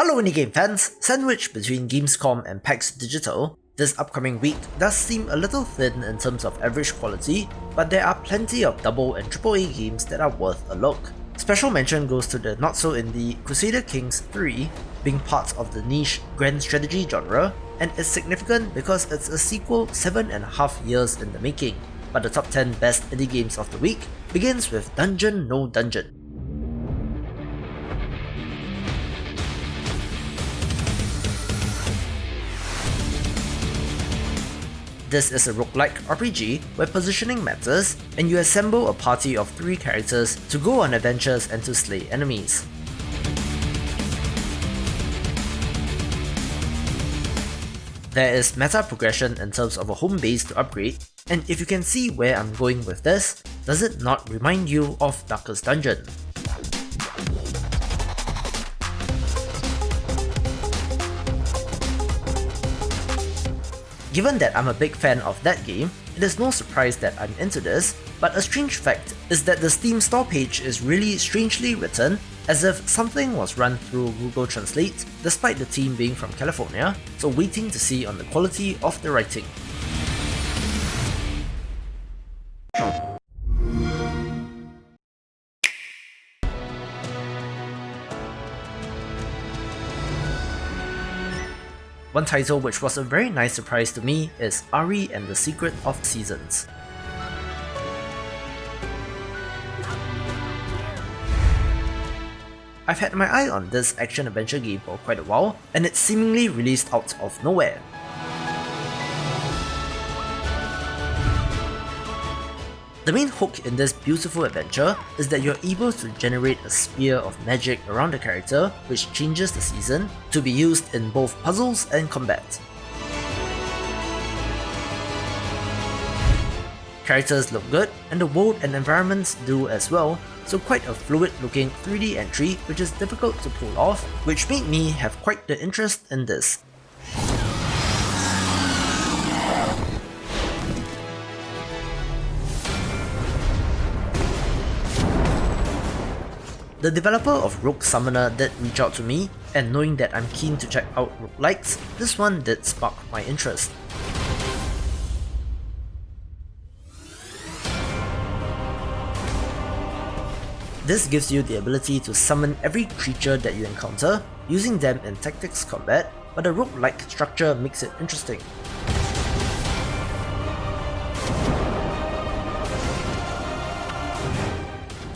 Hello indie game fans, sandwiched between Gamescom and PAX Digital, this upcoming week does seem a little thin in terms of average quality, but there are plenty of double and AAA games that are worth a look. Special mention goes to the not-so-indie Crusader Kings 3, being part of the niche grand strategy genre, and is significant because it's a sequel 7.5 years in the making. But the top 10 best indie games of the week begins with Dungeon No Dungeon. This is a roguelike RPG where positioning matters, and you assemble a party of 3 characters to go on adventures and to slay enemies. There is meta progression in terms of a home base to upgrade, and if you can see where I'm going with this, does it not remind you of Darkest Dungeon? Given that I'm a big fan of that game, it is no surprise that I'm into this, but a strange fact is that the Steam store page is really strangely written, as if something was run through Google Translate, despite the team being from California, so waiting to see on the quality of the writing. One title which was a very nice surprise to me is Ari and the Secret of Seasons. I've had my eye on this action-adventure game for quite a while, and it's seemingly released out of nowhere. The main hook in this beautiful adventure is that you're able to generate a spear of magic around the character, which changes the season, to be used in both puzzles and combat. Characters look good, and the world and environments do as well, so quite a fluid looking 3D entry which is difficult to pull off, which made me have quite the interest in this. The developer of Rogue Summoner did reach out to me, and knowing that I'm keen to check out roguelikes, this one did spark my interest. This gives you the ability to summon every creature that you encounter, using them in tactics combat, but the roguelike structure makes it interesting.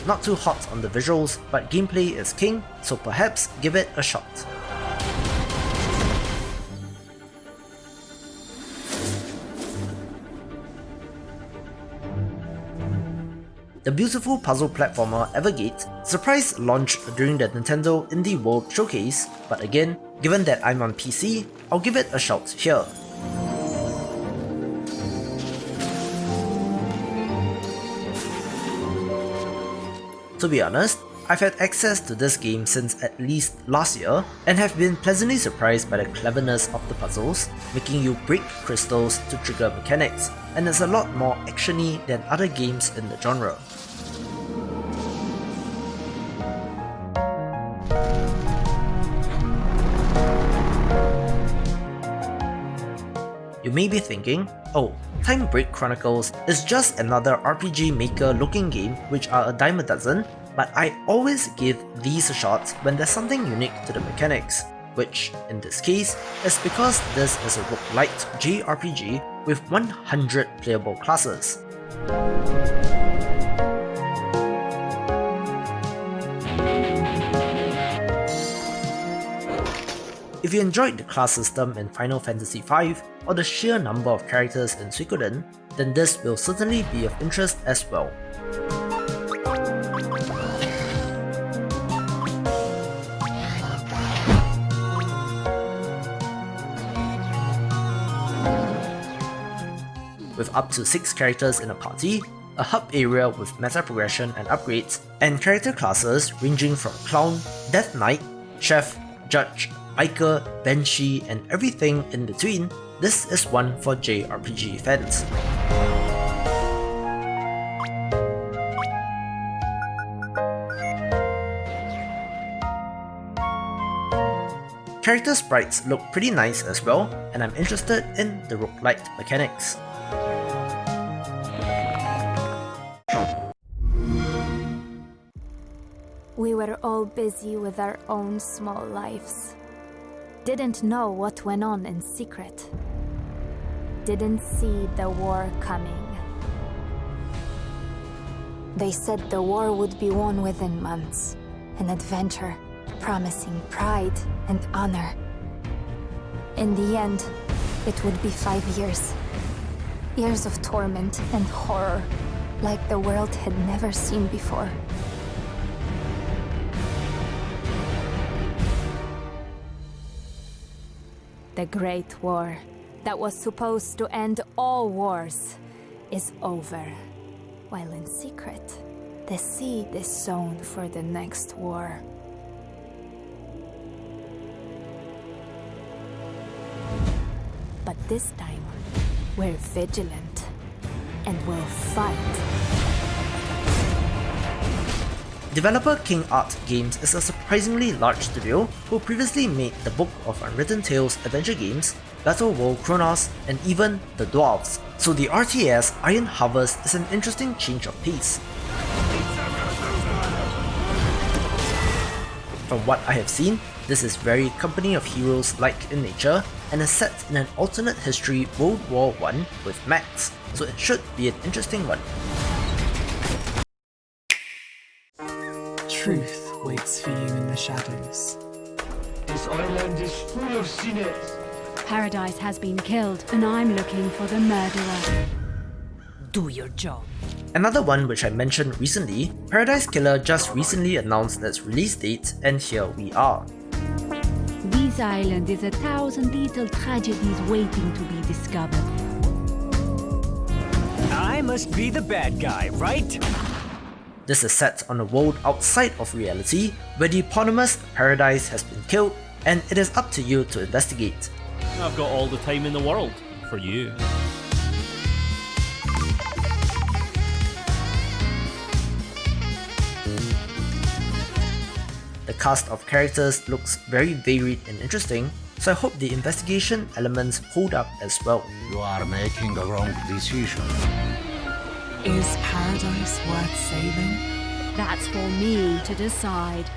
Not too hot on the visuals, but gameplay is king, so perhaps give it a shot. The beautiful puzzle platformer Evergate surprise launched during the Nintendo Indie World Showcase, but again, given that I'm on PC, I'll give it a shout here. To be honest, I've had access to this game since at least last year, and have been pleasantly surprised by the cleverness of the puzzles, making you break crystals to trigger mechanics, and it's a lot more actiony than other games in the genre. You may be thinking, oh, Time Break Chronicles is just another RPG Maker looking game which are a dime a dozen, but I always give these a shot when there's something unique to the mechanics, which, in this case, is because this is a roguelite JRPG with 100 playable classes. If you enjoyed the class system in Final Fantasy V, or the sheer number of characters in Suikoden, then this will certainly be of interest as well. With up to 6 characters in a party, a hub area with meta progression and upgrades, and character classes ranging from Clown, Death Knight, Chef, Judge, Biker, Banshee, and everything in between, this is one for JRPG fans. character sprites look pretty nice as well, and I'm interested in the roguelite mechanics. We were all busy with our own small lives. Didn't know what went on in secret. Didn't see the war coming. They said the war would be won within months. An adventure, promising pride and honor. In the end, it would be 5 years. Years of torment and horror, like the world had never seen before. The Great War, that was supposed to end all wars, is over. While in secret, the seed is sown for the next war. But this time, we're vigilant, and we'll fight. Developer King Art Games is a surprisingly large studio who previously made the Book of Unwritten Tales adventure games, Battle World Chronicles, and even The Dwarves, so the RTS Iron Harvest is an interesting change of pace. From what I have seen, this is very Company of Heroes-like in nature, and is set in an alternate history World War I with mechs, so it should be an interesting one. Truth waits for you in the shadows. This island is full of sinners. Paradise has been killed, and I'm looking for the murderer. Do your job. Another one which I mentioned recently, Paradise Killer just recently announced its release date, and here we are. This island is 1,000 little tragedies waiting to be discovered. I must be the bad guy, right? This is set on a world outside of reality, where the eponymous Paradise has been killed, and it is up to you to investigate. I've got all the time in the world for you. The cast of characters looks very varied and interesting, so I hope the investigation elements hold up as well. You are making the wrong decision. Is paradise worth saving? That's for me to decide.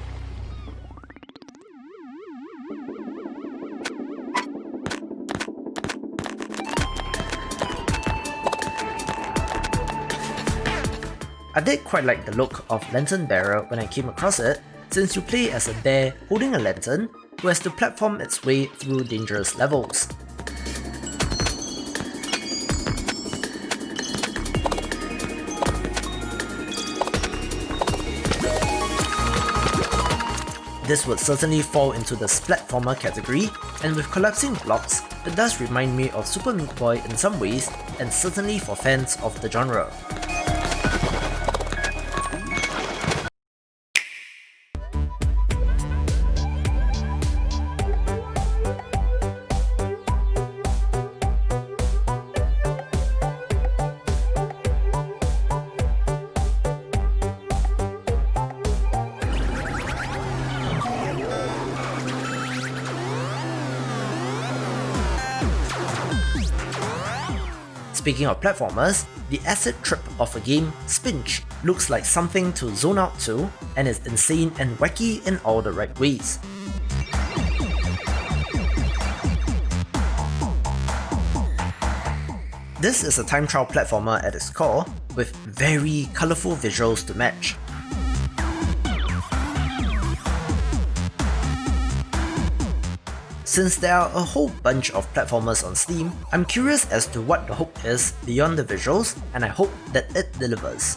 I did quite like the look of Lantern Bearer when I came across it, since you play as a bear holding a lantern who has to platform its way through dangerous levels. This would certainly fall into the splatformer category, and with collapsing blocks, it does remind me of Super Meat Boy in some ways, and certainly for fans of the genre. Speaking of platformers, the acid trip of a game, Spinch, looks like something to zone out to, and is insane and wacky in all the right ways. This is a time trial platformer at its core, with very colourful visuals to match. Since there are a whole bunch of platformers on Steam, I'm curious as to what the hook is beyond the visuals, and I hope that it delivers.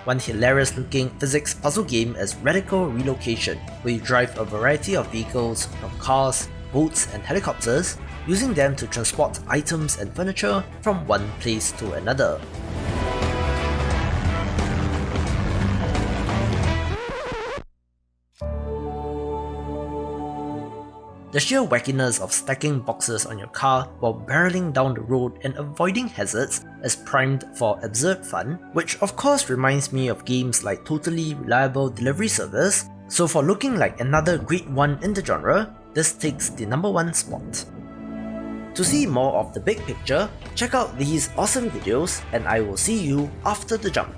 One hilarious looking physics puzzle game is Radical Relocation, where you drive a variety of vehicles from cars, boats and helicopters, using them to transport items and furniture from one place to another. The sheer wackiness of stacking boxes on your car while barreling down the road and avoiding hazards is primed for absurd fun, which of course reminds me of games like Totally Reliable Delivery Service, so for looking like another great one in the genre, this takes the #1 spot. To see more of the big picture, check out these awesome videos and I will see you after the jump.